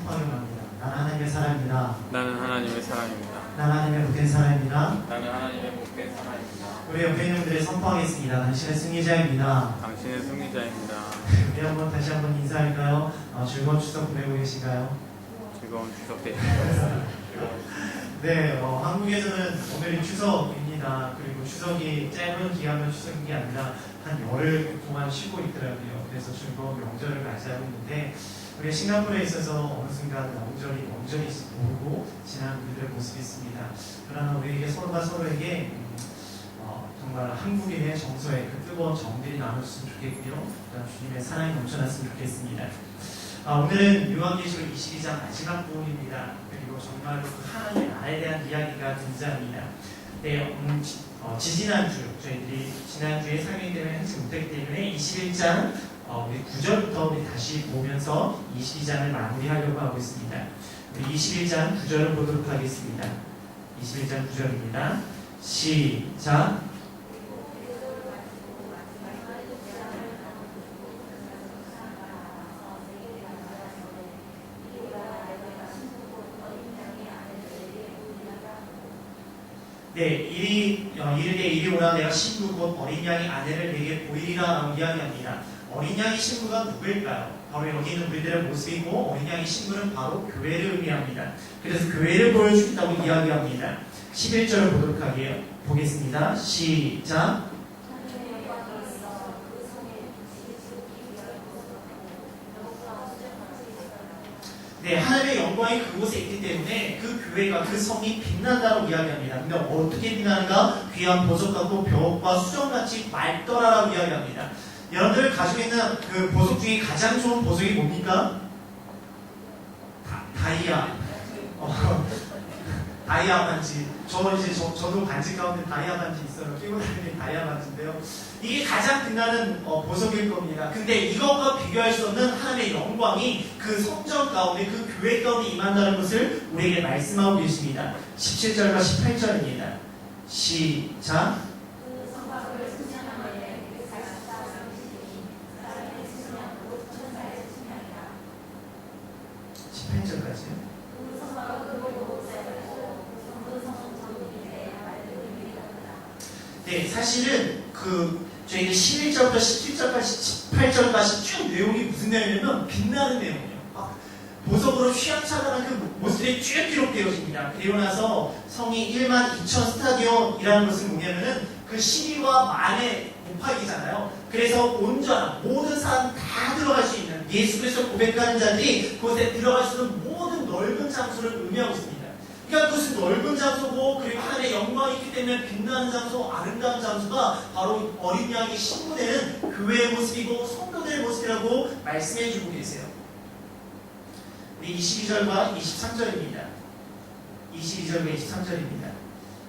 확인합니다. 나는 하나님의 사람입니다. 나는 하나님의 사람입니다. 나는 하나님의 복된 사람입니다. 나는 하나님의 복된 사람입니다. 우리 옆에 있는 분들이 선포하겠습니다. 당신의 승리자입니다. 당신의 승리자입니다. 우리 다시 한번 인사할까요? 즐거운 추석 보내고 계신가요? 즐거운 추석 되시길 네, 한국에서는 오늘이 추석입니다. 그리고 추석이 짧은 기간만 추석인 게 아니라 한 열흘 동안 쉬고 있더라고요. 그래서 즐거운 명절을 맞이하고 있는데 우리가 싱가포르에 있어서 어느 순간 명절이 모르고 지난 우리들의 모습이 있습니다. 그러나 우리에게 서로가 서로에게 정말 한국인의 정서의 그 뜨거운 정들이 나눠졌으면 좋겠고요. 주님의 사랑이 넘쳐났으면 좋겠습니다. 오늘은 요한계시록 22장 마지막 부분입니다. 그리고 정말로 그 하나님의 나라에 대한 이야기가 등장합니다. 네, 지지난주 저희들이 지난주에 상영이 때문에 하지 못했기 때문에 21장 우리 9절부터 우리 다시 보면서 22장을 마무리하려고 하고 있습니다. 우리 21장 9절을 보도록 하겠습니다. 21장 9절입니다. 시작. 네, 이르되 오라 내가 신부 곧 어린 양이 아내를 내게 보이리라 라고 이야기합니다. 어린 양이 신부가 누구일까요? 바로 여기 있는 우리들의 모습이고 어린 양이 신부는 바로 교회를 의미합니다. 그래서 교회를 보여주겠다고 이야기합니다. 11절을 보도록 보겠습니다. 시작. 네, 하나님의 영광이 그곳에 있기 때문에 그 교회가 그 성이 빛난다고 이야기합니다. 근데 어떻게 빛나는가? 귀한 보석 같고 벽과 수정같이 맑더라라고 이야기합니다. 여러분들 가지고 있는 그 보석 중에 가장 좋은 보석이 뭡니까? 다이아. 다이아 반지. 저도 반지 가운데 다이아 반지 있어요. 끼고 다니는 다이아 반지인데요. 이게 가장 빛나는 보석일 겁니다. 근데 이것과 비교할 수 없는 하나님의 영광이 그 성전 가운데, 그 교회 가운데 임한다는 것을 우리에게 말씀하고 계십니다. 17절과 18절입니다. 시작. 18절까지요. 네, 사실은 저희는 11절부터 17절까지 18절까지 쭉 내용이 무슨 내용이냐면 빛나는 내용이에요. 보석으로 휘황찬란한 그 모습이 쭉 기록되어집니다. 그리고 나서 성이 1만 2천 스타디온이라는 것은 뭐냐면은 그 시리와 만의 곱하기잖아요. 그래서 온전한 모든 사람 다 들어갈 수 있는 예수 그리스도 고백하는 자들이 그곳에 들어갈 수 있는 모든 넓은 장소를 의미하고 있습니다. 그러니까 그것은 넓은 장소고 그리고 하나님의 영광이 있기 때문에 빛나는 장소, 아름다운 장소가 바로 어린 양이 신부되는 교회의 모습이고 성도들의 모습이라고 말씀해 주고 계세요. 우리 22절과 23절입니다. 22절과 23절입니다.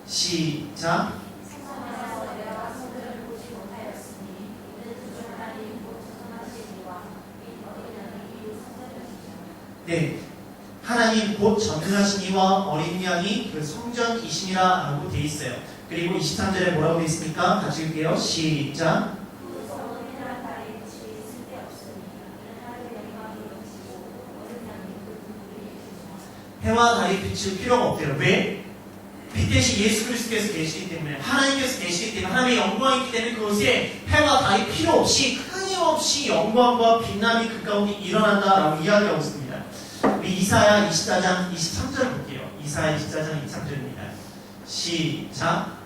시작. 네, 하나님 곧 전능하시니와 어린 양이 그 성전이시니라 라고 되어 있어요. 그리고 23절에 뭐라고 되어 있습니까? 같이 읽게요. 시작. 해와 달이 비칠 필요가 없대요. 왜? 빛 대신 예수 그리스도께서 계시기 때문에, 하나님께서 계시기 때문에, 하나님의 영광이 있기 때문에 그것에 해와 달이 필요 없이 끊임없이 영광과 빛남이 그 가운데 일어난다라고 이야기하고 있습니다. 우리 이사야 24장 23절 볼게요. 이사야 24장 23절입니다. 시작.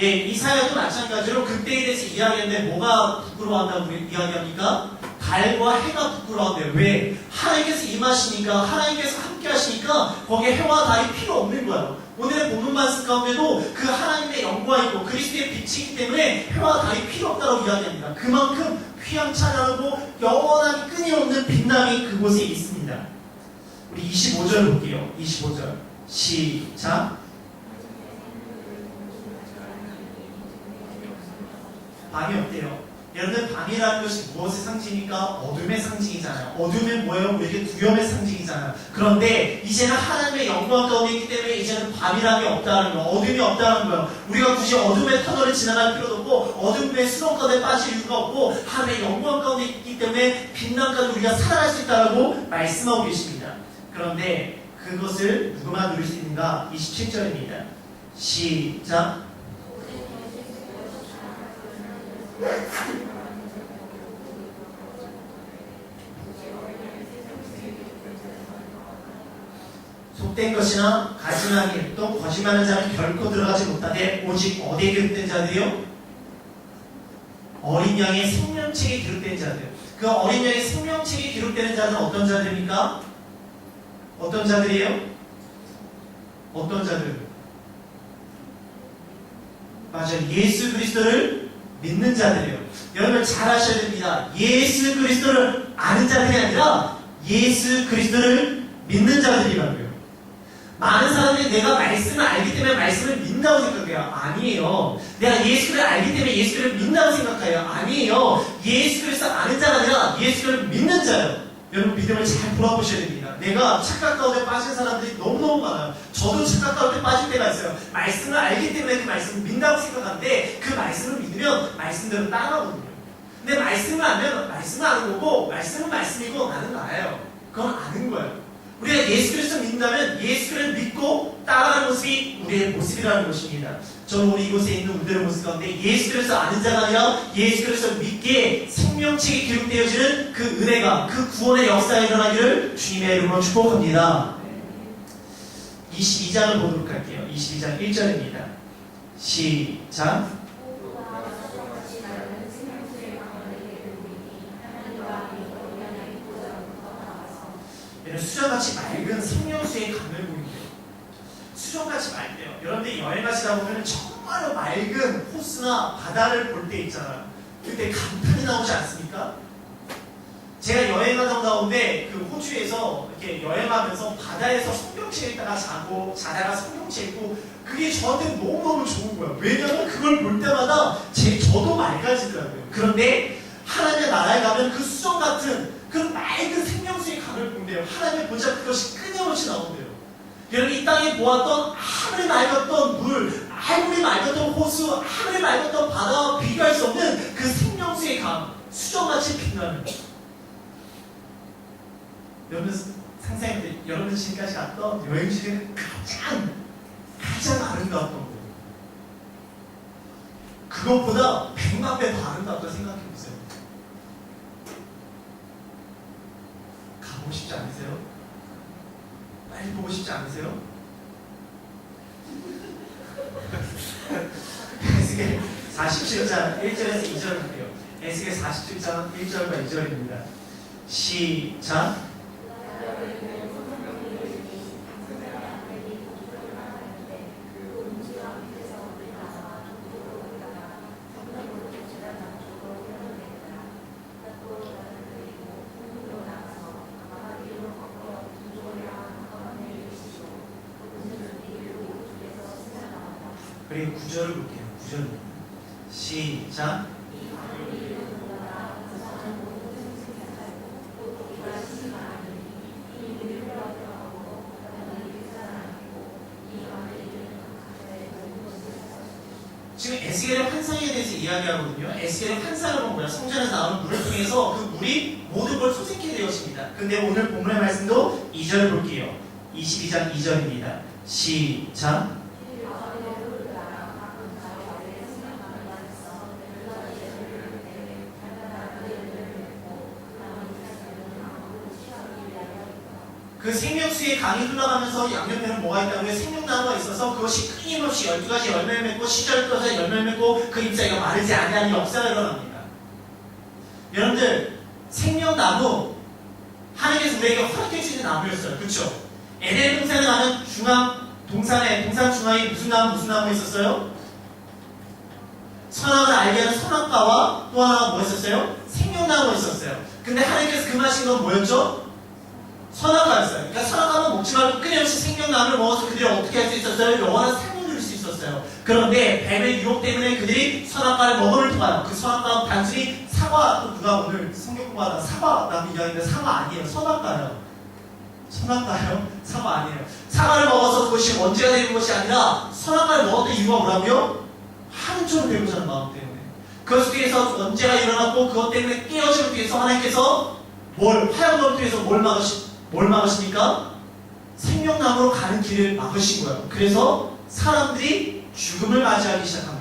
예, 이사야도 마찬가지로 그때에 대해서 이야기하는데 뭐가 부끄러워한다고 이야기합니까? 달과 해가 부끄러워한대요. 왜? 하나님께서 임하시니까, 하나님께서 함께 하시니까 거기에 해와 달이 필요 없는 거예요. 오늘의 본문 말씀 가운데도 그 하나님의 영광이고 그리스도의 빛이기 때문에 해와 달이 필요 없다고 이야기합니다. 그만큼 휘황찬란하고 영원한 끊임없는 빛남이 그곳에 있습니다. 우리 25절 볼게요. 25절 시작. 밤이 없대요. 여러분들 밤이라는 것이 무엇의 상징입니까? 어둠의 상징이잖아요. 어둠은 뭐예요? 우리에게 두려움의 상징이잖아요. 그런데 이제는 하나님의 영광 가운데 있기 때문에 이제는 밤이라는 게 없다는 거예요. 어둠이 없다는 거예요. 우리가 굳이 어둠의 터널을 지나갈 필요도 없고 어둠의 수렁 가운데 빠질 이유가 없고 하나님의 영광 가운데 있기 때문에 빛난까지 우리가 살아갈 수 있다고 말씀하고 계십니다. 그런데 그것을 누구만 누릴 수 있는가? 27절입니다. 시작. 속된 것이나 가증한 일, 또 거짓말하는 자는 결코 들어가지 못하되 오직 어디에 기록된 자들이요? 어린 양의 생명책에 기록된 자들. 그 어린 양의 생명책에 기록되는 자들은 어떤 자들입니까? 어떤 자들이에요? 어떤 자들? 맞아요. 예수 그리스도를 믿는 자들이에요. 여러분 잘 아셔야 됩니다. 예수 그리스도를 아는 자들이 아니라 예수 그리스도를 믿는 자들이라고요. 많은 사람들이 내가 말씀을 알기 때문에 말씀을 믿는다고 생각해요. 아니에요. 내가 예수를 알기 때문에 예수를 믿는다고 생각해요. 아니에요. 예수 그리스도 아는 자가 아니라 예수를 믿는 자예요. 여러분 믿음을 잘 돌아보셔야 됩니다. 내가 착각 가운데 빠진 사람들이 너무너무 많아요. 저도 착각 가운데 빠질 때가 있어요. 말씀을 알기 때문에 그 말씀을 믿는다고 생각하는데 그 말씀을 믿으면 말씀대로 따라오거든요. 근데 말씀을 알면 말씀을 아는 거고 말씀은 말씀이고 나는 나예요. 그건 아는 거예요. 우리가 예수 그리스도 믿는다면 예수 그리스도를 믿고 따라가는 모습이 우리의 모습이라는 것입니다. 저는 우리 이곳에 있는 우리들의 모습 가운데 예수 그리스도 아는 자가 아니라 예수 그리스도 믿기에 생명책이 기록되어지는 그 은혜가 그 구원의 역사가 일어나기를 주님의 이름으로 축복합니다. 22장을 보도록 할게요. 22장 1절입니다. 시작. 수정같이 맑은 생명수의 강을 보인대요. 수정같이 맑대요. 여러분들이 여행 가시다 보면 정말로 맑은 호수나 바다를 볼 때 있잖아요. 그때 감탄이 나오지 않습니까? 제가 여행하던 가운데 그 호주에서 이렇게 여행하면서 바다에서 성경책 읽다가 자다가 성경책 읽고 그게 저한테 너무너무 좋은 거예요. 왜냐하면 그걸 볼 때마다 저도 맑아지더라고요. 그런데 하나님의 나라에 가면 그 수정 같은 그 맑은 생명수의 강을 본대요. 하나님의 보자 그것이 끊임없이 나온대요. 여러분 이 땅에 보았던 아무리 맑았던 물, 아무리 맑았던 호수, 아무리 맑았던 바다와 비교할 수 없는 그 생명수의 강, 수정같이 빛나는. 여러분 상상해보세요. 여러분 지금까지 갔던 여행지 중에 가장 아름다웠던 거예요. 그것보다 100만 배 더 아름다웠다고 생각해보세요. 보고 싶지 않으세요? 빨리 보고 싶지 않으세요? 에스겔 47장 1절에서 2절을 볼게요. 에스겔 47장 1절과 2절입니다. 시작. 그리고 9절을 볼게요. 9절입니다. 시작. 지금 에스겔의 환상에 대해서 이야기하거든요. 에스겔의 환상을 본 거야. 성전에서 나오는 물을 통해서 그 물이 모든 걸 소생케 되었습니다. 근데 오늘 본문의 말씀도 2절을 볼게요. 22장 2절입니다. 시작. 그 생명수의 강이 흘러가면서 양옆에는 뭐가 있다고요? 생명나무가 있어서 그것이 끊임없이 12가지 열매를 맺고 시절을 떠서 열매를 맺고 그 잎사귀가 마르지 아니하는 역사가 일어납니다. 여러분들 생명나무 하나님께서 우리에게 허락해 주신 나무였어요. 그렇죠? 에덴 동산에 가면 동산 중앙에 무슨 나무 있었어요? 선악을 알게 하는 선악과와 또 하나가 뭐 있었어요? 생명나무가 있었어요. 근데 하나님께서 금하신 건 뭐였죠? 선악과였어요. 그러니까 선악과는 먹지 말고 끊임없이 생명나무를 먹어서 그들이 어떻게 할 수 있었어요? 영원한 삶을 누릴 수 있었어요. 그런데 뱀의 유혹 때문에 그들이 선악과를 먹음을 통하여 그 선악과는 단순히 사과, 또 누가 오늘 성경 공부하다가 사과라고 이야기했는데 사과 아니에요. 선악과예요. 선악과예요? 사과 아니에요. 사과를 먹어서 그것이 원죄가 되는 것이 아니라 선악과를 먹었던 이유가 뭐라고요? 하나님처럼 되고자 하는 마음 때문에. 그것을 통해서 원죄가 일어났고 그것 때문에 깨어짐을 통해서 하나님께서 화양검을 통해서 뭘 막으십니까? 생명나무로 가는 길을 막으신 거예요. 그래서 사람들이 죽음을 맞이하기 시작합니다.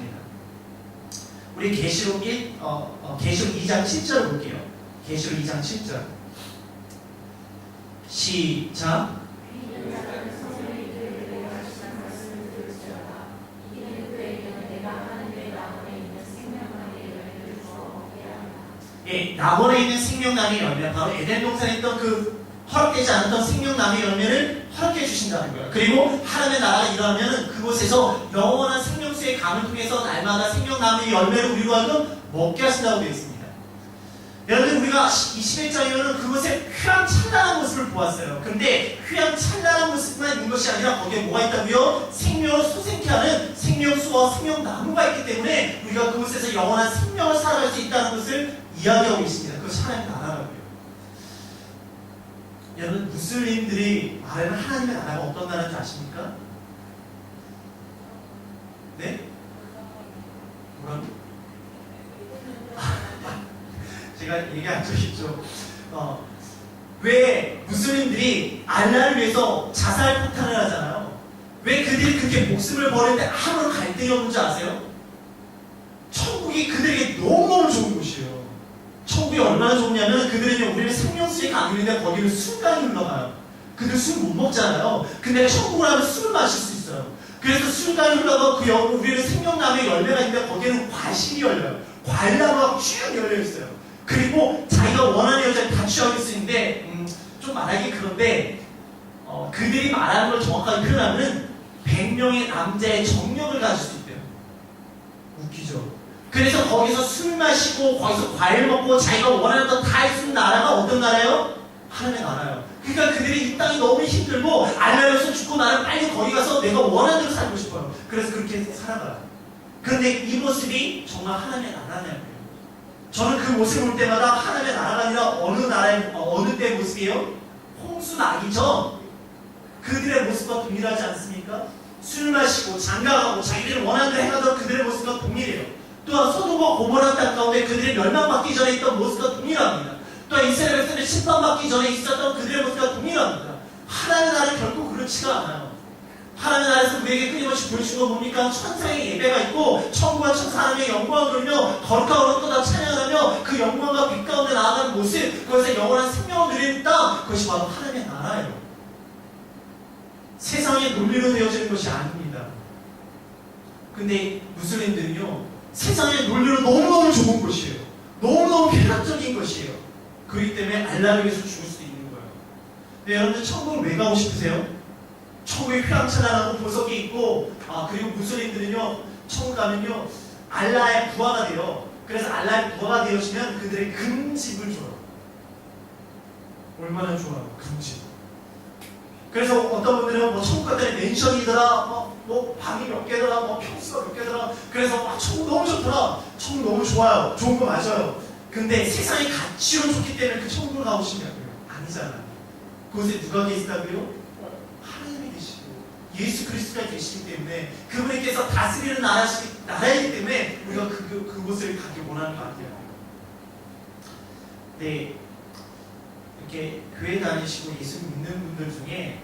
우리 계시록 2장 7절 볼게요. 계시록 2장 7절. 시작. 예, 낙원에 있는 생명나무의 열매, 바로 에덴 동산에 있던 그 허락되지 않았던 생명나무의 열매를 허락해 주신다는 거예요. 그리고 하나님의 나라가 일어나면 그곳에서 영원한 생명수의 감을 통해서 날마다 생명나무의 열매를 우리로 하여금 먹게 하신다고 되어 있습니다. 여러분, 우리가 21장이면 그곳에 휘황찬란한 모습을 보았어요. 그런데 휘황찬란한 모습만 있는 것이 아니라 거기에 뭐가 있다고요? 생명을 솟생케 하는 생명수와 생명나무가 있기 때문에 우리가 그곳에서 영원한 생명을 살아갈 수 있다는 것을 이야기하고 있습니다. 그것이 하나님의 나라라고요. 여러분, 무슬림들이 말하는 하나님의 나라가 어떤 나라인지 아십니까? 네? 뭐라고? 제가 얘기 안 해주십시오. 왜 무슬림들이 알라를 위해서 자살 폭탄을 하잖아요. 왜 그들이 그렇게 목숨을 버리는데 아무런 갈등이 없는 줄 아세요? 천국이 그들에게 너무너무 좋은 곳이에요. 천국이 얼마나 좋냐면 그들은 우리는 생명수의 강물인데 거기는 술강이 흘러가요. 그들 술 못 먹잖아요. 근데 천국을 하면 술을 마실 수 있어요. 그래서 술강이 흘러가고 우리는 생명나무의 열매가 있는데 거기는 과실이 열려요. 과일나무가 쭉 열려 있어요. 그리고 자기가 원하는 여자를 다 취하고 있는데 좀 말하기 그런데 그들이 말하는 걸 정확하게 표현하면 100명의 남자의 정력을 가질 수 있대요. 웃기죠? 그래서 거기서 술 마시고 거기서 과일 먹고 자기가 원하는 거 다 할 수 있는 나라가 어떤 나라예요? 하나님의 나라예요. 그러니까 그들이 이 땅이 너무 힘들고 알라에서 죽고 나는 빨리 거기 가서 내가 원하는 대로 살고 싶어요. 그래서 그렇게 살아가요. 그런데 이 모습이 정말 하나님의 나라냐고요. 저는 그 모습을 볼 때마다 하나님의 나라가 아니라 어느 때 모습이에요? 홍수 나기 전 그들의 모습과 동일하지 않습니까? 술 마시고 장가가고 자기들이 원하는 대로 행하던 그들의 모습과 동일해요. 또한 소돔과 고모라 땅 가운데 그들이 멸망받기 전에 있던 모습과 동일합니다. 또한 이스라엘 백성들이 심판받기 전에 있었던 그들의 모습과 동일합니다. 하나님의 나라는 결코 그렇지가 않아요. 하나님의 나라에서 우리에게 끊임없이 보여주는 건 뭡니까? 천사의 예배가 있고 천국과 천사 하나님의 영광을 돌며 거룩하고 다 찬양을 하며 그 영광과 빛 가운데 나아가는 모습, 그것에 영원한 생명을 누리는 땅, 그것이 바로 하나님의 나라예요. 세상의 논리로 되어지는 것이 아닙니다. 근데 무슬림들은요, 세상의 논리로 너무너무 좋은 것이에요. 너무너무 쾌락적인 것이에요. 그렇기 때문에 알라를 위해서 죽을 수도 있는 거예요. 근데 여러분들 천국을 왜 가고 싶으세요? 천국에 휘황찬란하고 보석이 있고, 그리고 무슬림들은요, 천국 가면요, 알라의 부하가 돼요. 그래서 알라의 부하가 되어지면 그들의 금집을 줘요. 얼마나 좋아요, 금집. 그래서 어떤 분들은 뭐 천국 갔더니 맨션이더라, 뭐 방이 몇 개더라, 뭐 평수가 몇 개더라. 그래서 천국 너무 좋더라. 천국 너무 좋아요. 좋은 거 맞아요. 근데 세상의 가치로 좋기 때문에 그 천국을 가고 싶냐고요? 아니잖아요. 그곳에 누가 계시다고요? 하나님이 계시고 예수 그리스도가 계시기 때문에 그분께서 다스리는 나라이기 때문에 우리가 그곳을 가기 원하는 것 같아요. 네, 이렇게 교회 다니시고 예수 믿는 분들 중에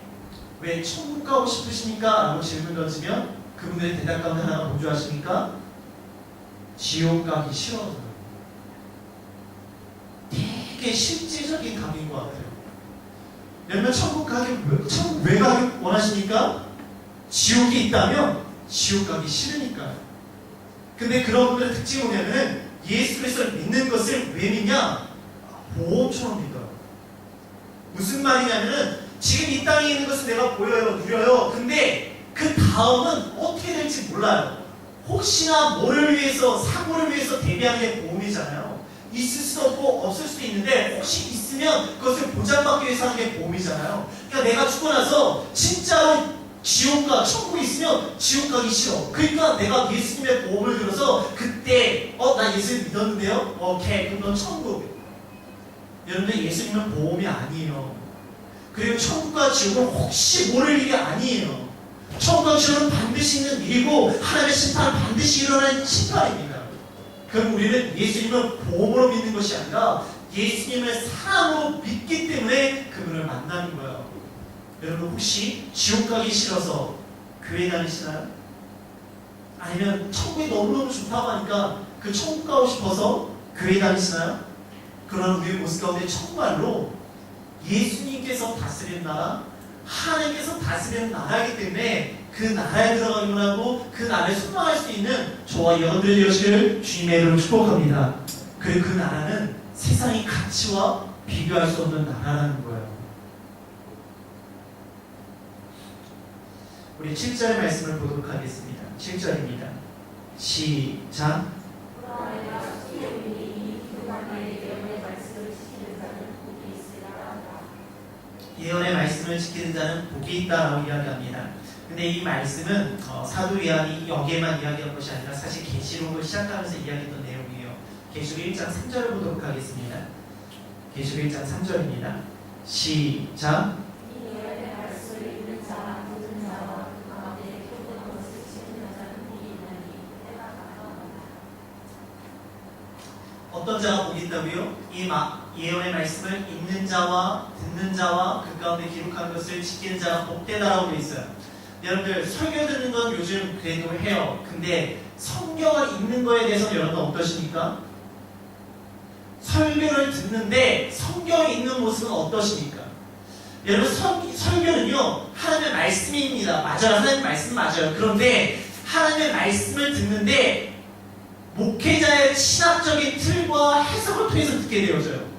왜 천국 가고 싶으십니까? 라고 질문 던지면 그분들의 대답 가운데 하나가 뭔지 아십니까? 지옥 가기 싫어서요. 되게 실제적인 답인 것 같아요. 여러분, 천국 왜 가기 원하십니까? 지옥이 있다면 지옥 가기 싫으니까요. 근데 그런 분들의 특징이 뭐냐면 예수 그리스도를 믿는 것을 왜 믿냐? 보험처럼 믿어요. 무슨 말이냐면은 지금 이 땅에 있는 것은 내가 보여요, 누려요. 근데 그 다음은 어떻게 될지 몰라요. 혹시나 뭐를 위해서, 사고를 위해서 대비하는 게 보험이잖아요. 있을 수도 없고 없을 수도 있는데 혹시 있으면 그것을 보장받기 위해서 하는 게 보험이잖아요. 그러니까 내가 죽고 나서 진짜로 지옥과 천국이 있으면 지옥 가기 싫어. 그러니까 내가 예수님의 보험을 들어서 그 그때 나 예수 믿었는데요? 오케이, 그럼 넌 천국. 여러분들, 예수님은 보험이 아니에요. 그리고 천국과 지옥은 혹시 모를 일이 아니에요. 천국과 지옥은 반드시 있는 일이고 하나님의 심판은 반드시 일어나는 심판입니다. 그럼 우리는 예수님을 보험으로 믿는 것이 아니라 예수님을 사랑으로 믿기 때문에 그분을 만나는 거예요. 여러분, 혹시 지옥 가기 싫어서 교회 다니시나요? 아니면 천국이 너무너무 좋다고 하니까 그 천국 가고 싶어서 교회 다니시나요? 그러나 우리의 모습 가운데 정말로 예수님께서 다스리는 나라, 하나님께서 다스리는 나라이기 때문에 그 나라에 들어가기만 하고 그 나라에 순망할 수 있는 저와 여러분들의 되시기를 주님의 이름으로 축복합니다. 그리고 그 나라는 세상의 가치와 비교할 수 없는 나라라는 거예요. 우리 7절의 말씀을 보도록 하겠습니다. 7절입니다. 시작. 예언의 말씀을 지키는 자는 복이 있다라고 이야기합니다. 근데 이 말씀은 사도 요한이 여기에만 이야기한 것이 아니라 사실 계시록을 시작하면서 이야기했던 내용이에요. 계시록 1장 3절을 보도록 하겠습니다. 계시록 1장 3절입니다. 시작. 어떤 자가 복이 있다고요? 이 예언의 말씀을 읽는 자와 듣는 자와 그 가운데 기록한 것을 지키는 자가 복되다라고 되어 있어요. 여러분들, 설교 듣는 건 요즘 그래도 해요. 근데 성경을 읽는 거에 대해서 여러분 어떠십니까? 설교를 듣는데 성경을 읽는 모습은 어떠십니까? 여러분, 설교는요 하나님의 말씀입니다. 맞아요. 하나님의 말씀 맞아요. 그런데 하나님의 말씀을 듣는데 목회자의 신학적인 틀과 해석을 통해서 듣게 되어져요.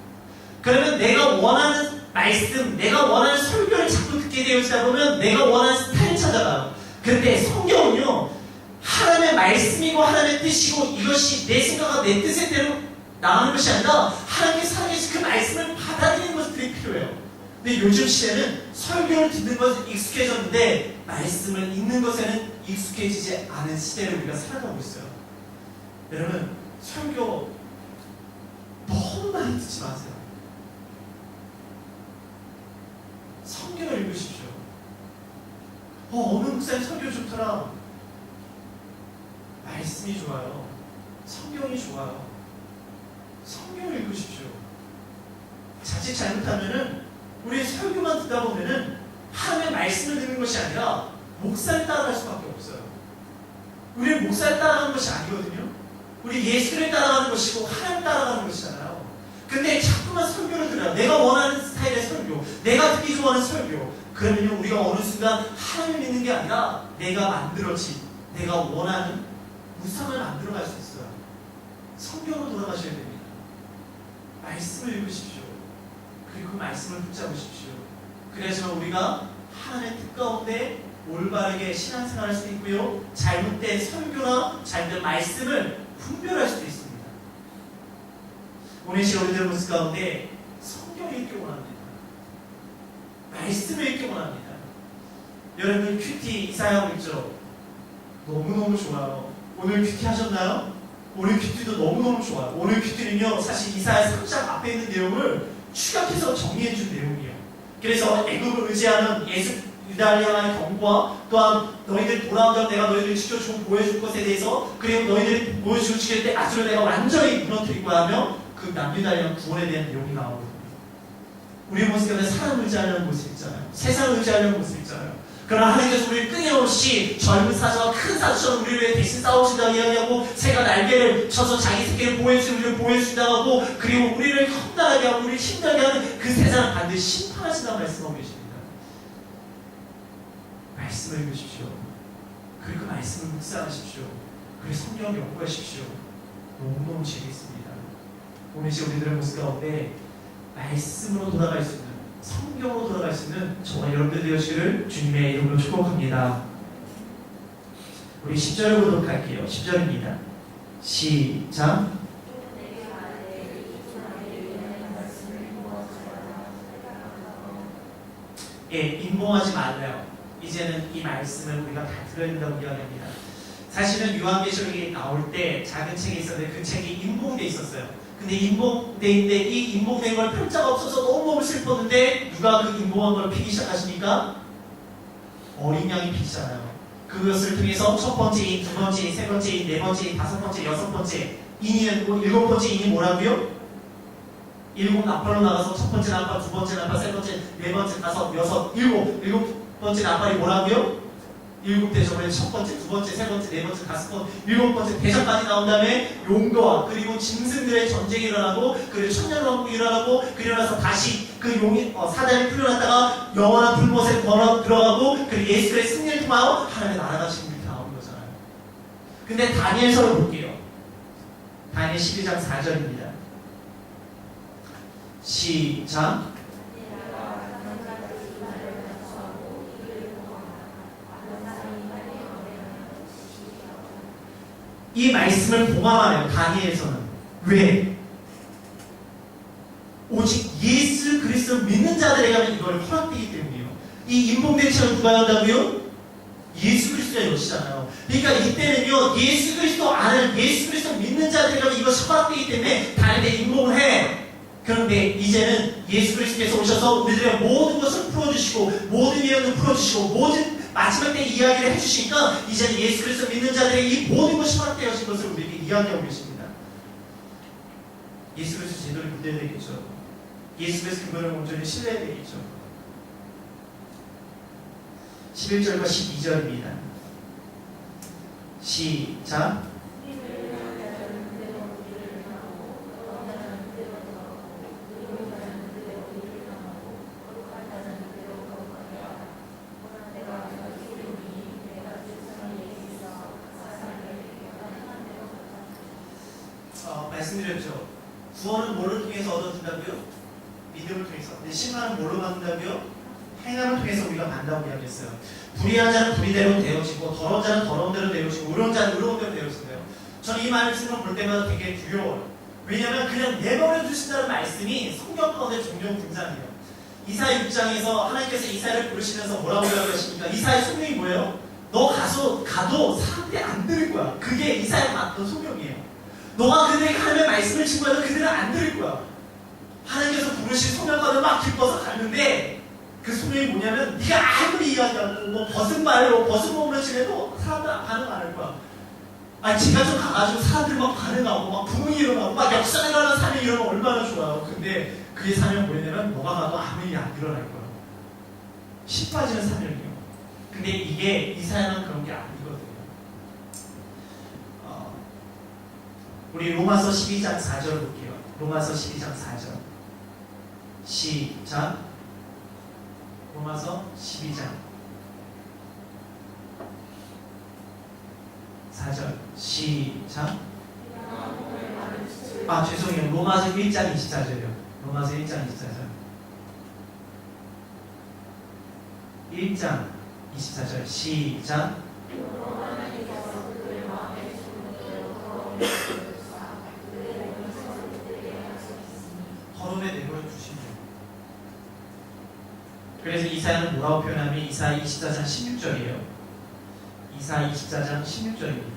그러면 내가 원하는 말씀, 내가 원하는 설교를 자꾸 듣게 되어지다 보면 내가 원하는 스타일을 찾아가요. 그런데 성경은요 하나님의 말씀이고 하나님의 뜻이고 이것이 내 생각과 내 뜻의 대로 나가는 것이 아니라 하나님의 살아계신 그 말씀을 받아들이는 것들이 필요해요. 근데 요즘 시대는 설교를 듣는 것에 익숙해졌는데 말씀을 읽는 것에는 익숙해지지 않은 시대를 우리가 살아가고 있어요. 여러분, 설교 너무 많이 듣지 마세요. 성경을 읽으십시오. 어느 목사님 설교 좋더라. 말씀이 좋아요. 성경이 좋아요. 성경을 읽으십시오. 자칫 잘못하면은 우리 설교만 듣다 보면은 하나님의 말씀을 듣는 것이 아니라 목사를 따라갈 수밖에 없어요. 우리는 목사를 따라가는 것이 아니거든요. 우리 예수를 따라가는 것이고 하나님 따라가는 것이잖아요. 근데 자꾸만 설교를 들어요. 내가 원하는 스타일의 설교, 내가 듣기 좋아하는 설교. 그러면 우리가 어느 순간 하나님을 믿는 게 아니라 내가 만들어진, 내가 원하는 우상을 만들어갈 수 있어요. 성경으로 돌아가셔야 됩니다. 말씀을 읽으십시오. 그리고 그 말씀을 붙잡으십시오. 그래야지만 우리가 하나님의 뜻 가운데 올바르게 신앙생활할 수 있고요. 잘못된 설교나 잘못된 말씀을 분별할 수도 있습니다. 오늘 시간 우리들 모습 가운데 성경을 읽기 원합니다. 말씀을 읽기 원합니다. 여러분, 큐티 이사야고 있죠? 너무너무 좋아요. 오늘 큐티 하셨나요? 오늘 큐티도 너무너무 좋아요. 오늘 큐티는요 사실 이사야 3장 앞에 있는 내용을 추격해서 정리해 준 내용이에요. 그래서 애굽을 의지하는 유다를 향한 경고와 또한 너희들 돌아온다고 내가 너희들을 지켜주고 보여줄 것에 대해서, 그리고 너희들이 보여주고 지킬 때 아수를 내가 완전히 무너뜨릴 거야 하며 그 남유다에 대한 구원에 대한 내용이 나오거든요. 우리 모습 가운데 사람을 의지하려는 모습 있잖아요. 세상을 의지하려는 모습 있잖아요. 그러나 하나님께서 우리를 끊임없이 젊은 사자와 큰 사자처럼 우리를 위해 대신 싸우신다고 이야기하고, 새가 날개를 쳐서 자기 새끼를 보호해주고 우리를 보호해준다고 하고, 그리고 우리를 험난하게 하고 우리를 힘들게 하는 그 세상을 반드시 심판하신다고 말씀하고 계십니다. 말씀을 읽으십시오. 그리고 그 말씀을 묵상하십시오. 그리고 성경을 연구하십시오. 너무너무 재미있습니다. 오늘 시간 우리들의 모습 가운데 말씀으로 돌아갈 수 있는, 성경으로 돌아갈 수 있는 저와 여러분들 되시기를 주님의 이름으로 축복합니다. 우리 10절을 보도록 할게요. 10절입니다. 시작. 예, 인봉하지 말래요. 이제는 이 말씀을 우리가 다 들어야 된다고 이야기합니다. 사실은 요한계시록이 나올 때 작은 책이 있었는데 그 책이 인봉돼 있었어요. 근데 인봉돼 있는데 이 인봉된 걸 펼자가 없어서 너무너무 슬펐는데 누가 그 인봉한 걸 피기 시작하십니까? 어린 양이 피잖아요. 그것을 통해서 첫 번째 인, 두 번째 인, 세 번째 인, 네 번째 인, 다섯 번째, 여섯 번째 인이 일곱 번째 인이 뭐라고요? 일곱 나팔로 나가서 첫 번째 나팔, 두 번째 나팔, 세 번째, 네 번째, 다섯, 여섯, 일곱 번째 나팔이 뭐라고요? 일곱 대접을 첫 번째, 두 번째, 세 번째, 네 번째, 다섯 번째, 일곱 번째 대접까지 나온 다음에 용도와 그리고 짐승들의 전쟁이 일어나고 그리고 천년왕국이 일어나고 그리고 나서 다시 그 용이 사단이 풀려났다가 영원한 불못에 들어가고 그리고 예수의 승리를 통하여 하나님의 나라가 지금 나오는 거잖아요. 근데 다니엘서를 볼게요. 다니엘 12장 4절입니다. 시작. 이 말씀을 봉합하네요. 다니엘서는. 왜? 오직 예수 그리스도 믿는 자들에게만 이걸 허락되기 때문이에요. 이 인봉된 책을 누가 한다고요? 예수 그리스도의 것이잖아요. 그러니까 이때는요, 예수 그리스도 아는 예수 그리스도 믿는 자들에게만 이것이 허락되기 때문에 다니엘에 인봉을 해. 그런데 이제는 예수 그리스도께서 오셔서 우리들의 모든 것을 풀어주시고 모든 위험을 풀어주시고 모든 마지막 때 이야기를 해주시니까 이제는 예수 그리스도 믿는 자들에게 이 모든 것이 허락되어진 것을 우리에게 이야기하고 계십니다. 예수 그리스도 제도를 믿어야 되겠죠. 예수 그리스도 그분을 온전히 신뢰해야 되겠죠. 11절과 12절입니다. 시작. 말씀드렸죠. 구원은 뭐를 통해서 얻어진다고요? 믿음을 통해서. 근데 신앙은 뭐로 받는다고요? 행함을 통해서 우리가 받는다고 이야기했어요. 불의한 자는 불의대로 되어지고 더러운 자는 더러운 대로 되어지고 의로운 자는 의로운 대로 되어진대요. 저는 이 말씀을 볼 때마다 되게 두려워요. 왜냐하면 그냥 내버려 두신다는 말씀이 성경 가운데 종종 등장해요. 이사야 6장에서 하나님께서 이사야를 부르시면서 뭐라고 이야기하십니까? 이사야의 소명이 뭐예요? 너 가도 사람들이 안 들을 거야. 그게 이사야가 맡던 소명이에요. 너가 그들에게 하나님의 말씀을 증거해도 그들은 안 들을 거야. 하나님께서 부르신 소명가를 막 기뻐서 갔는데 그 소명이 뭐냐면 네가 아무리 이야기하고 뭐 벗은 말로 벗은 몸으로 지내도 사람들 반응 안 할 거야. 아니 제가 좀 가가지고 사람들 막 반응하고 막 부흥이 일어나고 막 역사가 일어나는 사명이 일어나면 얼마나 좋아요. 근데 그게 사명이 뭐냐면 너가 가도 아무 일이 안 일어날 거야. 씨 빠지는 사명이에요. 근데 이게 이사야는 그런 게 아니거든요. 우리 로마서 12장 4절 볼게요. 로마서 12장 4절. 시작. 로마서 12장 4절. 시작. 죄송해요. 로마서 1장 24절이요. 로마서 1장 24절. 1장 24절. 시작. 더러움에 내버려 두시면. 그래서 이사야는 뭐라고 표현하면 이사야 24장 16절이에요. 이사야 24장 16절입니다.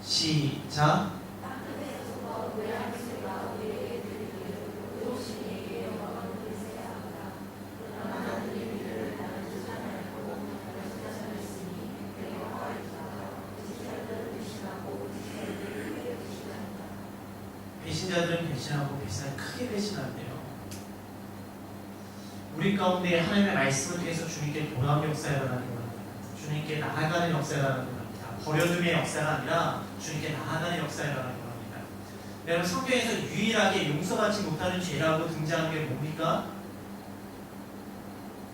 시작. 배신자들은 배신하고 배신을 크게 배신한대요. 우리 가운데 하나님의 말씀을 통해서 주님께 돌아오는 역사가 일어나는 겁니다. 주님께 나아가는 역사가 일어나는 겁니다. 버려둠의 역사가 아니라 주님께 나아가는 역사가 일어나는 겁니다. 여러분 성경에서 유일하게 용서받지 못하는 죄라고 등장하는 게 뭡니까?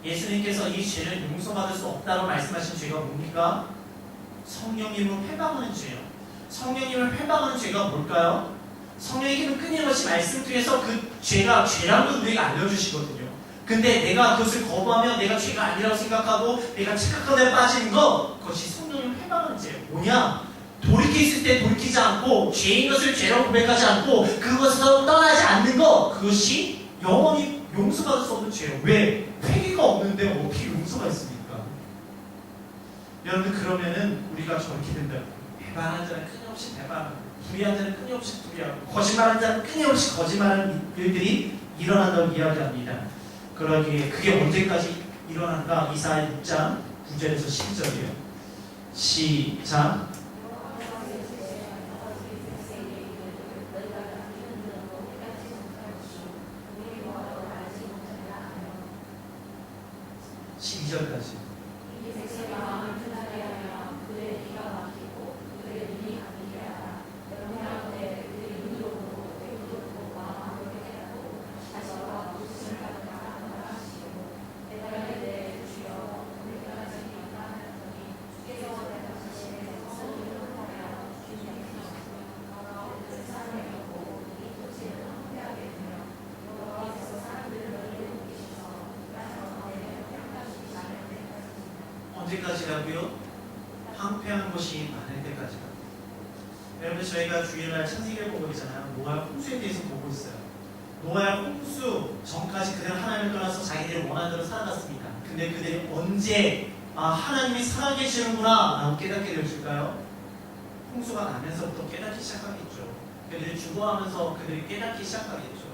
예수님께서 이 죄를 용서받을 수 없다고 말씀하신 죄가 뭡니까? 성령님을 회방하는 죄요. 성령님을 회방하는 죄가 뭘까요? 성령님은 끊임없이 말씀 통해서 그 죄가 죄라는 걸 우리에게 알려주시거든요. 근데 내가 그것을 거부하며 내가 죄가 아니라고 생각하고 내가 착각한 데 빠지는 것, 그것이 성령님을 회방하는 죄예요. 뭐냐? 돌이킬 때 돌이키지 않고 죄인 것을 죄라고 고백하지 않고 그것에서 떠나지 않는 것, 그것이 영원히 용서받을 수 없는 죄예요. 왜? 회개가 없는데 어떻게 용서가 있습니까? 여러분 그러면은 우리가 저렇게 된다. 배반한 자는 끊임없이 배반하고 불의한 자는 끊임없이 불의하고 거짓말한 자는 끊임없이 거짓말하는 일들이 일어난다고 이야기합니다. 그러기에 그게 언제까지 일어난가? 이사야 6장 9절에서 10절이에요. 시작. (12절까지) 언제까지라고요? 황폐한 것이 많을 때까지요. 여러분 저희가 주일날 창세기를 보고 있잖아요. 노아의 홍수에 대해서 보고 있어요. 노아의 홍수 전까지 그들은 하나님을 떠나서 자기들이 원하는 대로 살아갔습니다. 근데 그들이 언제 하나님이 살아계시는구나 라고 깨닫게 되어질까요? 홍수가 나면서부터 깨닫기 시작하겠죠. 그들이 죽어가면서 그들이 깨닫기 시작하겠죠.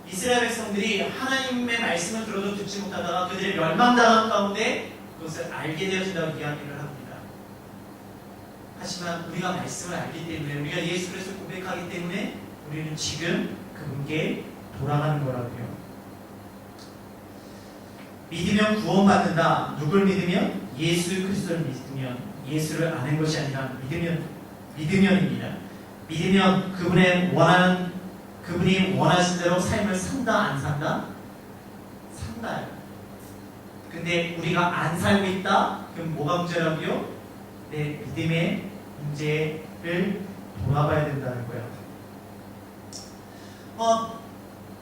이스라엘 백성들이 하나님의 말씀을 들어도 듣지 못하다가 그들이 멸망당한 가운데 그것을 알게 되어진다고 이야기를 합니다. 하지만 우리가 말씀을 알기 때문에 우리가 예수 그리스도를 고백하기 때문에 우리는 지금 그분께 돌아가는 거라고요. 믿으면 구원받는다. 누굴 믿으면? 예수 그리스도를 믿으면. 예수를 아는 것이 아니라 믿으면입니다. 믿으면 그분이 원하신 대로 삶을 산다 안 산다? 산다요. 근데 우리가 안 살고 있다? 그럼 뭐가 문제라고요? 내 믿음의 문제를 돌아봐야 된다는 거예요.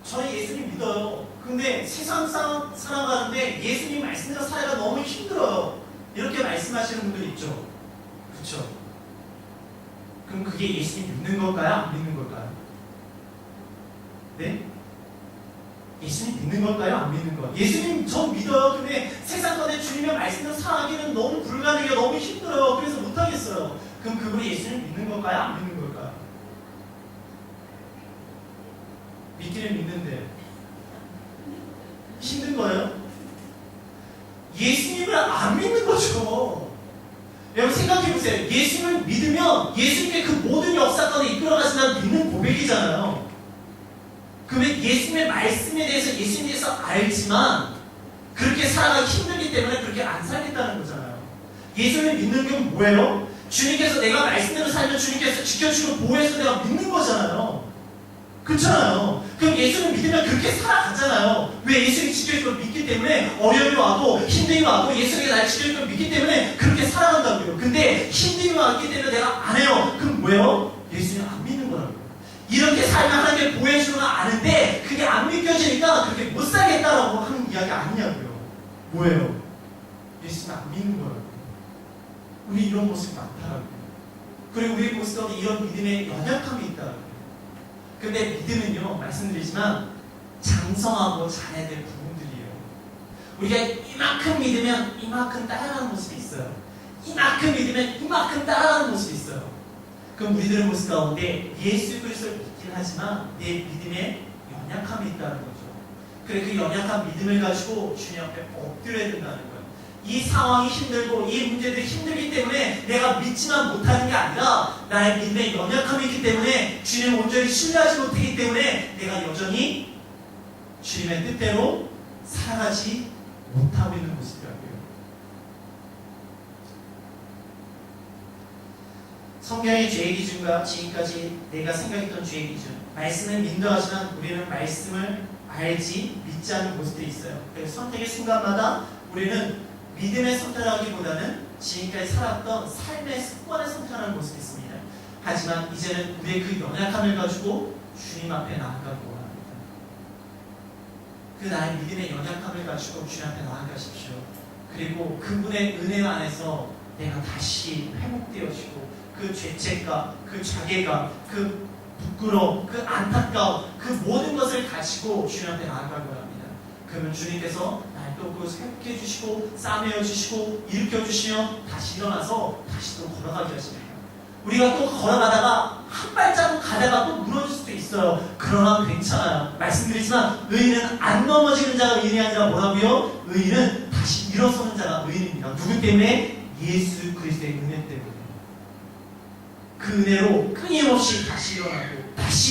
저는 예수님 믿어요. 근데 세상 살아가는데 예수님 말씀대로 살아가 너무 힘들어요. 이렇게 말씀하시는 분들 있죠. 그렇죠? 그럼 그게 예수님 믿는 걸까요? 안 믿는 걸까요? 네? 예수님 믿는 걸까요? 안 믿는 거예요? 예수님 전 믿어요. 근데 세상 가운데 주님의 말씀대로 살아가기는 너무 불가능해요. 너무 힘들어요. 그래서 못하겠어요. 그럼 그분이 예수님 믿는 걸까요? 안 믿는 걸까요? 믿기는 믿는데 힘든 거예요? 예수님을 안 믿는 거죠. 여러분 생각해보세요. 예수님을 믿으면 예수님의 그 모든 역사 가운데 이끌어가신다는 믿는 고백이잖아요. 그러면 예수님의 말씀에 대해서 예수님에 대해서 알지만 그렇게 살아가기 힘들기 때문에 그렇게 안 살겠다는 거잖아요. 예수님을 믿는 게 뭐예요? 주님께서 내가 말씀대로 살면 주님께서 지켜주고 보호해서 내가 믿는 거잖아요. 그렇잖아요. 그럼 예수를 믿으면 그렇게 살아가잖아요. 왜? 예수님이 지켜줄 걸 믿기 때문에 어려움이 와도 힘듦이 와도 예수님이 날 지켜줄 걸 믿기 때문에 그렇게 살아간다고요. 근데 힘듦이 왔기 때문에 내가 안 해요. 그럼 뭐예요? 예수님 안 믿는 거라고요. 이렇게 살면 하나님께 보호해주는 건 아는데 그게 안 믿겨지니까 그렇게 못 살겠다라고 하는 이야기 아니냐고요. 뭐예요? 예수님 안 믿는 거라고요. 우리 이런 모습이 많다라고요. 그리고 우리 모습 가운데 이런 믿음의 연약함이 있다라고요. 근데 믿음은요, 말씀드리지만 장성하고 잘해야 될 부분들이에요. 우리가 이만큼 믿으면 이만큼 따라가는 모습이 있어요. 이만큼 믿으면 이만큼 따라가는 모습이 있어요. 그럼 우리들의 모습 가운데 예수 그리스도를 믿긴 하지만 내 믿음에 연약함이 있다는 거죠. 그래 그 연약한 믿음을 가지고 주님 앞에 엎드려야 된다는 거예요. 이 상황이 힘들고 이 문제들이 힘들기 때문에 내가 믿지만 못하는 게 아니라 나의 믿음에 연약함이 있기 때문에 주님을 온전히 신뢰하지 못하기 때문에 내가 여전히 주님의 뜻대로 살아가지 못하고 있는 모습이라고요. 성경의 죄의 기준과 지금까지 내가 생각했던 죄의 기준, 말씀을 인도하지만 우리는 말씀을 알지 믿지 않는 모습들이 있어요. 그래서 선택의 순간마다 우리는 믿음의 선택하기보다는 지금까지 살았던 삶의 습관을 선택하는 모습이 있습니다. 하지만 이제는 우리의 그 연약함을 가지고 주님 앞에 나아가기 원합니다. 그 나의 믿음의 연약함을 가지고 주님 앞에 나아가십시오. 그리고 그분의 은혜 안에서 내가 다시 회복되어지고 그 죄책감, 그 자괴감, 그 부끄러움, 그 안타까움, 그 모든 것을 가지고 주님 앞에 나아가기 원합니다. 그러면 주님께서 날 또 그 새롭게 해주시고 싸매어 주시고 일으켜 주시며 다시 일어나서 다시 또 걸어가게 하십니다. 우리가 또 걸어가다가 한 발자국 가다가 또 무너질 수도 있어요. 그러나 괜찮아요. 말씀드리지만 의인은 안 넘어지는 자가 의인이 아니라 뭐라고요? 의인은 다시 일어서는 자가 의인입니다. 누구 때문에? 예수 그리스도의 은혜 때문에. 그 은혜로 끊임없이 다시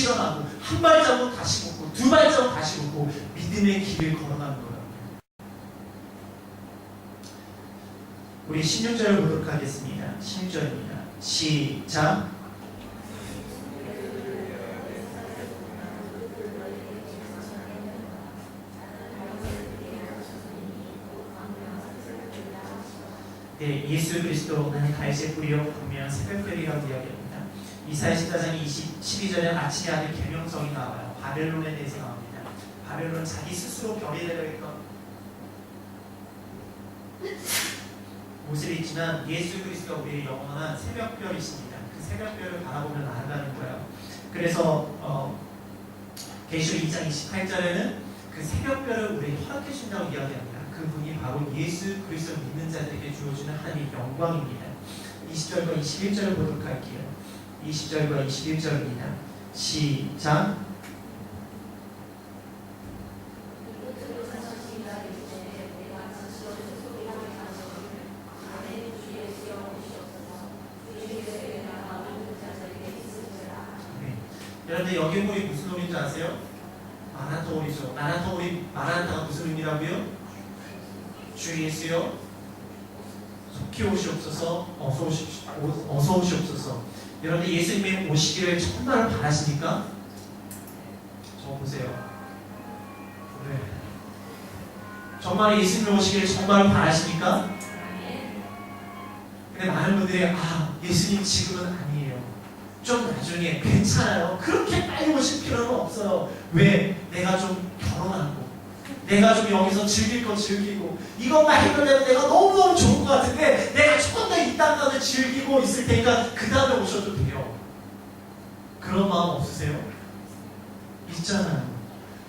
일어나고 한 발자국 다시 걷고 두 발자국 다시 걷고 믿음의 길을 걸어가는 거예요. 우리 16절을 보도록 하겠습니다. 16절입니다. 시작. 네, 예수 그리스도 나는 갈색 뿌리요 분명 새벽별이라고 이야기합니다. 이사야 14장 12절에 아침의 아들 계명성이 나와요. 바벨론에 대해서 나옵니다. 바벨론은 자기 스스로 별이 되려 했던 옷을 입지만 예수 그리스도가 우리의 영원한 새벽별이십니다. 그 새벽별을 바라보며 나아가는 거예요. 그래서 계시록 2장 28절에는 그 새벽별을 우리에게 허락해 준다고 이야기합니다. 그분이 바로 예수 그리스도를 믿는 자들에게 주어지는 하나님의 영광입니다. 20절과 21절을 보도록 할게요. 20절과 21절입니다. 시작. 여러분들 여기 보이 무슨 의미인지 아세요? 마라토 오리죠. 마라타가 무슨 의미라고요? 주 예수여 속히 오시옵소서. 어서 오시옵소서. 여러분들 예수님이 오시기를 정말 바라십니까? 저 보세요. 네. 정말 예수님이 오시기를 정말 바라십니까? 근데 많은 분들이 예수님 지금은 아니에요. 좀 나중에 괜찮아요. 그렇게 빨리 오실 필요는 없어요. 왜? 내가 좀 결혼하고 내가 좀 여기서 즐길 거 즐기고 이것만 해결되면 내가 너무너무 좋을 것 같은데 내가 조금 더 이 땅 가운데 즐기고 있을 테니까 그 다음에 오셔도 돼요. 그런 마음 없으세요? 있잖아요.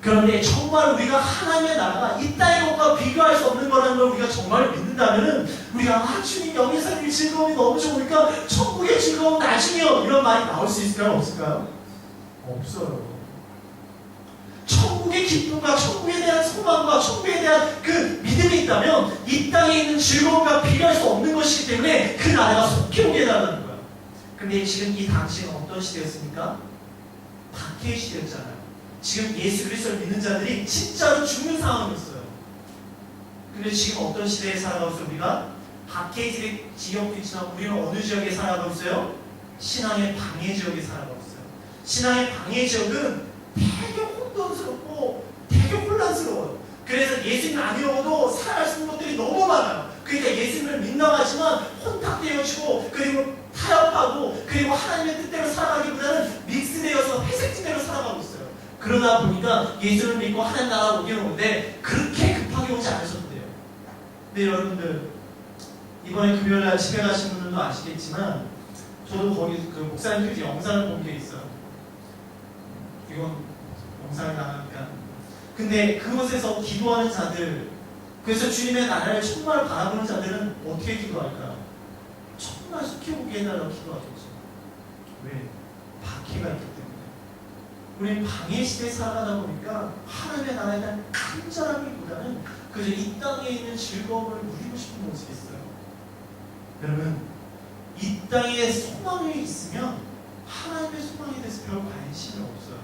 그런데 정말 우리가 하나님의 나라가 이 땅의 것과 비교할 수 없는 거라는 걸 우리가 정말 믿는다면 우리가 주님 여기서 이 즐거움이 너무 좋으니까 천국의 즐거움 나중에요 이런 말이 나올 수 있을까요? 없을까요? 없어요. 천국의 기쁨과 천국에 대한 소망과 천국에 대한 그 믿음이 있다면 이 땅에 있는 즐거움과 비교할 수 없는 것이기 때문에 그 나라가 속히 오게 해달라는 거예요. 근데 지금 이 당시는 어떤 시대였습니까? 박해의 시대였잖아요. 지금 예수 그리스도를 믿는 자들이 진짜로 죽는 상황이었어요. 근데 지금 어떤 시대에 살아가고 있어요? 우리가 박해의 지역도 있지만 우리는 어느 지역에 살아가고 있어요? 신앙의 방해 지역에 살아가고 있어요. 신앙의 방해 지역은 되게 혼돈스럽고 되게 혼란스러워요. 그래서 예수님 아니어도 살아갈 수 있는 것들이 너무 많아요. 그러니까 예수님을 믿나고 하지만 혼탁되어지고 그리고 타협하고 그리고 하나님의 뜻대로 살아가기보다는 믹스되어서 회색지대로 살아가고 있어요. 그러다 보니까 예수를 믿고 하나님 나라 오긴 오는데 그렇게 급하게 오지 않으셨대요. 근데 여러분들 이번에 금요일날 집에 가신 분들도 아시겠지만 저도 거기 그 목사님께서 영상을 본 게 있어요. 이건 영상을 나가니까. 근데 그곳에서 기도하는 자들, 그래서 주님의 나라를 정말 바라보는 자들은 어떻게 기도할까요? 정말 속히 오게 해달라고 기도하겠죠. 왜? 박해가 있기 때문에. 우리는 방해 시대에 살아가다 보니까 하나님의 나라에 대한 간절함이보다는 그저 이 땅에 있는 즐거움을 누리고 싶은 모습이 있어요. 여러분, 이 땅에 소망이 있으면 하나님의 소망에 대해서 별 관심이 없어요.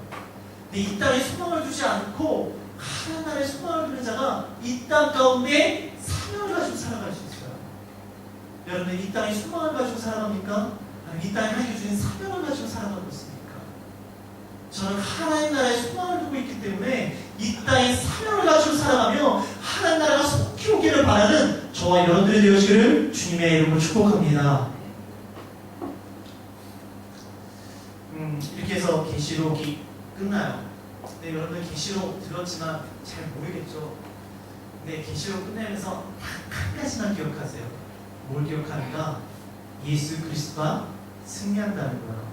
근데 이 땅에 소망을 두지 않고 하나님 나라의 소망을 두는 자가 이 땅 가운데 사명을 가지고 살아갈 수 있어요. 여러분, 이 땅에 소망을 가지고 살아갑니까? 아니면 이 땅에 하나님께 주신 사명을 가지고 살아가고 있습니까? 저는 하나님 나라에 소망을 두고 있기 때문에 이 땅에 사명을 가지고 살아가며 하나님 나라가 속히 오기를 바라는 저와 여러분들이 되어지기를 주님의 이름으로 축복합니다. 이렇게 해서 계시록이 끝나요. 네, 여러분 계시록 들었지만 잘 모르겠죠. 근데 계시록 끝내면서 딱 한 가지만 기억하세요. 뭘 기억하는가? 예수 그리스도가 승리한다는 거예요.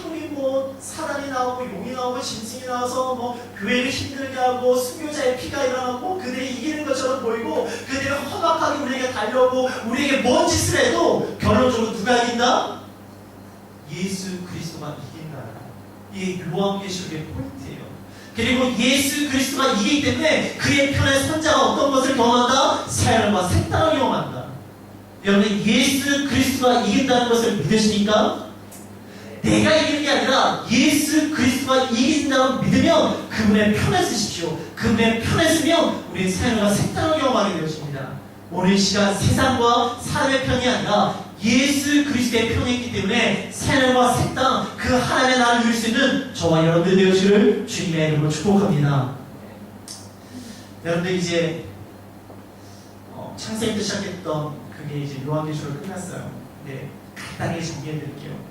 아무리 뭐 사단이 나오고 용이 나오고 짐승이 나와서 뭐 교회를 힘들게 하고 순교자의 피가 일어나고 그들이 이기는 것처럼 보이고 그들이 험악하게 우리에게 달려오고 우리에게 뭔 짓을 해도 결론적으로 누가 이긴다? 예수 그리스도가 이긴다. 이게 요한계시록의 포인트예요. 그리고 예수 그리스도가 이기기 때문에 그의 편에 선자가 어떤 것을 경험한다? 사형과 색당을 경험한다. 여러분 예수 그리스도가 이긴다는 것을 믿으십니까? 내가 이기는 게 아니라 예수 그리스도가 이긴다고 믿으면 그분의 편에 쓰십시오. 그분의 편에 쓰면 우리는 사형과 색당을 경험하게 되었습니다. 오늘 시간 세상과 사람의 편이 아니라 예수 그리스도의 편에 있기 때문에 사형과 색당 그 하나님의 나라를 누릴 수 있는 저와 여러분들 되시기를 주님의 이름으로 축복합니다. 여러분들 이제 창세기부터 시작했던 그게 이제 요한계시록 끝났어요. 네, 간단하게 정리해 드릴게요.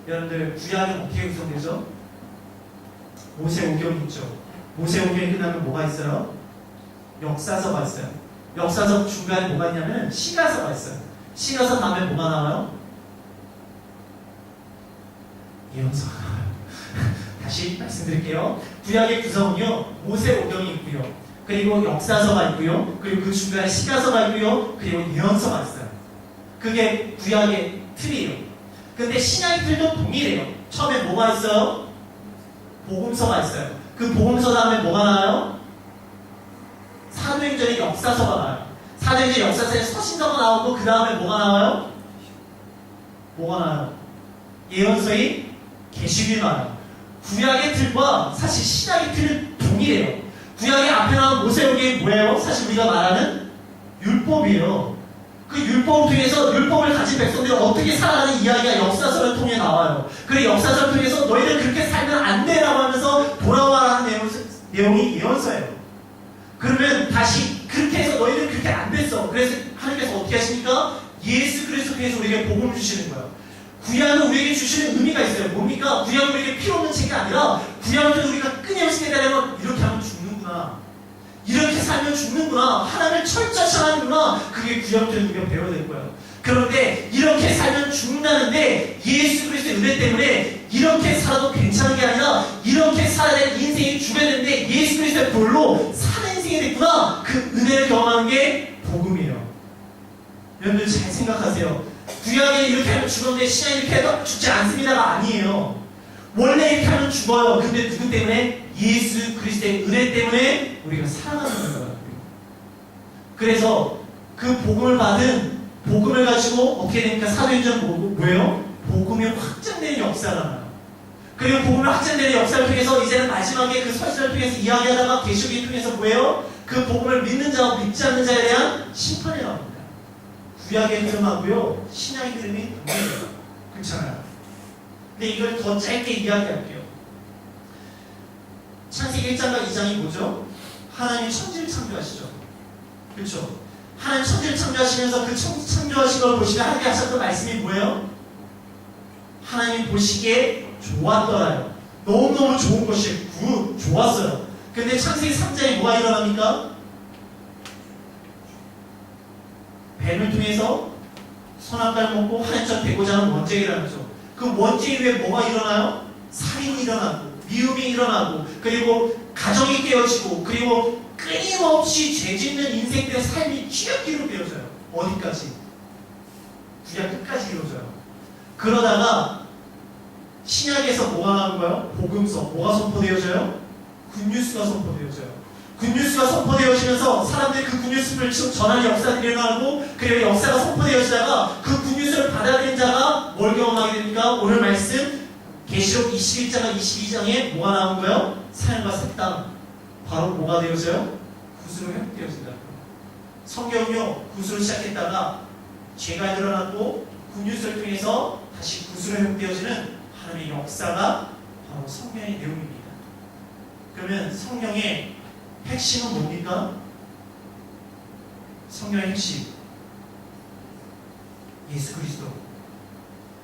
여러분들 구약은 어떻게 구성되죠? 모세오경이 있죠. 모세오경이 끝나면 뭐가 있어요? 역사서가 있어요. 역사서 중간에 뭐가 있냐면 시가서가 있어요. 시가서 다음에 뭐가 나와요? 예언서가 나와요. 다시 말씀드릴게요. 구약의 구성은요, 모세오경이 있고요. 그리고 역사서가 있고요. 그리고 그 중간에 시가서가 있고요. 그리고 예언서가 있어요. 그게 구약의 틀이에요. 근데 신약의 틀도 동일해요. 처음에 뭐가 있어요? 복음서가 있어요. 그 복음서 다음에 뭐가 나와요? 사도행전의 역사서가 나와요. 사도행전 역사서에 서신서가 나오고 그 다음에 뭐가 나와요? 뭐가 나와요? 예언서의 계시록이 나와요. 구약의 틀과 사실 신약의 틀은 동일해요. 구약의 앞에 나온 모세오경이 뭐예요? 사실 우리가 말하는 율법이에요. 그 율법을 통해서 율법을 가진 백성들이 어떻게 살아가는 이야기가 역사서를 통해 나와요. 그리고 역사서를 통해서 너희들 그렇게 살면 안 돼라고 하면서 돌아와라는 내용이 예언서예요. 그러면 다시 그렇게 해서 너희들 그렇게 안 됐어. 그래서 하나님께서 어떻게 하십니까? 예수 그리스도 통해서 우리에게 복음을 주시는 거예요. 구약은 우리에게 주시는 의미가 있어요. 뭡니까? 구약은 우리에게 필요 없는 책이 아니라 구약을 통해서 우리가 끊임없이 깨달으면 이렇게 하면 죽는구나. 이렇게 살면 죽는구나. 하나님을 철저히 하는구나. 그게 구약을 우리가 배워야 될 거예요. 그런데 이렇게 살면 죽는다는데 예수 그리스도의 은혜 때문에 이렇게 살아도 괜찮은 게 아니라 이렇게 살아야 될 인생이 죽어야 되는데 예수 그리스도의 볼로 사는 인생이 됐구나. 그 은혜를 경험하는 게 복음이에요. 여러분들 잘 생각하세요. 구약에 이렇게 하면 죽었는데 신약에 이렇게 해도 죽지 않습니다가 아니에요. 원래 이렇게 하면 죽어요. 근데 누구 때문에? 예수 그리스도의 은혜 때문에 우리가 살아가는 거예요. 그래서 그 복음을 받은 복음을 가지고 어떻게 됩니까? 사도행전 뭐예요? 복음이 확장되는 역사가 나요. 그리고 복음이 확장되는 역사를 통해서 이제는 마지막에 그 설설을 통해서 이야기하다가 계시록을 통해서 뭐예요? 그 복음을 믿는 자와 믿지 않는 자에 대한 심판이 나옵니다. 구약의 흐름하고요, 신약의 흐름이 동일해요. 그렇잖아요. 근데 이걸 더 짧게 이야기할게요. 창세기 1장과 2장이 뭐죠? 하나님이 천지를 창조하시죠. 그렇죠? 하나님 천지를 창조하시면서 그 창조하신 걸 보시면 하나님이 하셨던 말씀이 뭐예요? 하나님 보시기에 좋았더라요. 너무너무 좋은 것이 좋았어요. 근데 창세기 3장에 뭐가 일어납니까? 뱀을 통해서 선악과를 먹고 하나님처럼 되고자 하는 원죄가 일어나죠. 그 원죄 위에 뭐가 일어나요? 살인이 일어나고 미움이 일어나고 그리고 가정이 깨어지고 그리고 끊임없이 죄짓는 인생들의 삶이 쥐어기로 되어져요. 어디까지? 구약 끝까지 이루어져요. 그러다가 신약에서 뭐가 나오는 거예요? 복음서. 뭐가 선포되어져요? 굿뉴스가 선포되어져요. 굿뉴스가 선포되어지면서 사람들이 그 굿뉴스를 전하는 역사들이 일어나고 그리고 역사가 선포되어지다가 그 굿뉴스를 받아들인 자가 뭘 경험하게 됩니까? 오늘 말씀 계시록 21장과 22장에 뭐가 나온 거예요? 사형과 색당. 바로 뭐가 되어져요? 굿으로 회복되어진다. 성경은요, 굿으로 시작했다가 죄가 일어났고 굿뉴스를 통해서 다시 굿으로 회복되어지는 하나님의 역사가 바로 성경의 내용입니다. 그러면 성경의 핵심은 뭡니까? 성경의 핵심 예수 그리스도.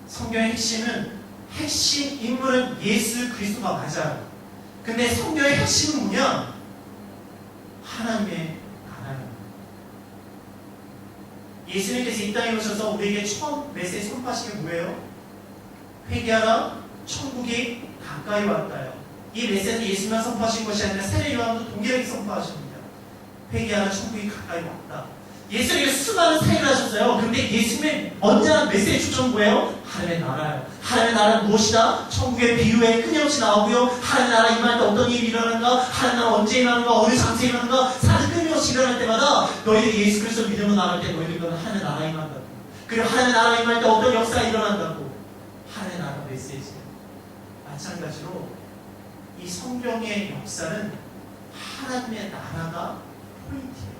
성경의 핵심 인물은 예수 그리스도가 맞아요. 근데 성경의 핵심은 뭐냐? 하나님의 나라예요. 예수님께서 이 땅에 오셔서 우리에게 처음 메시지 선포하신 게 뭐예요? 회개하라, 천국이 가까이 왔다요. 이 메시지는 예수만 선포하신 것이 아니라 세례 요한도 동일하게 선포하십니다. 회개하라, 천국이 가까이 왔다. 예수님이 수많은 사역을 하셨어요. 근데 예수님의 언제나 메시지 초점 뭐예요? 하나님의 나라예요. 하나님의 나라는 무엇이다? 천국의 비유에 끊임없이 나오고요. 하나님의 나라 임할 때 어떤 일이 일어나는가? 하나님의 나라 언제 일어나는가? 어느 장소에 일어나는가? 사실 끊임없이 일어날 때마다 너희들이 예수 그리스도 믿음으로 나갈 때 너희들은 하나님의 나라 임한다고. 그리고 하나님의 나라 임할 때 어떤 역사가 일어난다고. 하나님의 나라 메시지예요. 마찬가지로 이 성경의 역사는 하나님의 나라가 포인트예요.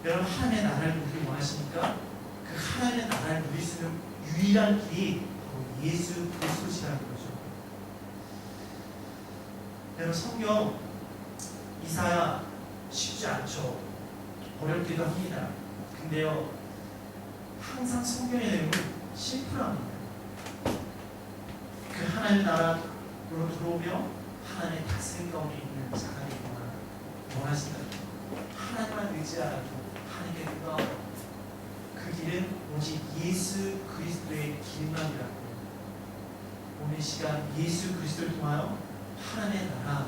여러분, 하나님의 나라를 누리기 원하십니까? 그 하나님의 나라를 누릴 수 있는 유일한 길이 바로 예수 그리스도시라는 거죠. 여러분, 성경 이사야 쉽지 않죠. 어렵기도 합니다. 근데요, 항상 성경의 내용은 심플합니다. 그 하나님의 나라로 들어오며 하나님의 다스림 가운데 있는 자가 되기 원하신다. 하나님만 의지하라고 하나님께 들어가. 그 길은 오직 예수 그리스도의 길만이라고. 오늘 시간 예수 그리스도를 통하여 하나님의 나라,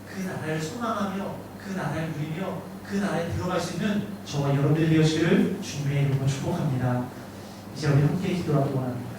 그 나라를 소망하며 그 나라를 누리며 그 나라에 들어갈 수 있는 저와 여러분들이 되시기를 주님의 이름으로 축복합니다. 이제 우리 함께 기도하기 원합니다.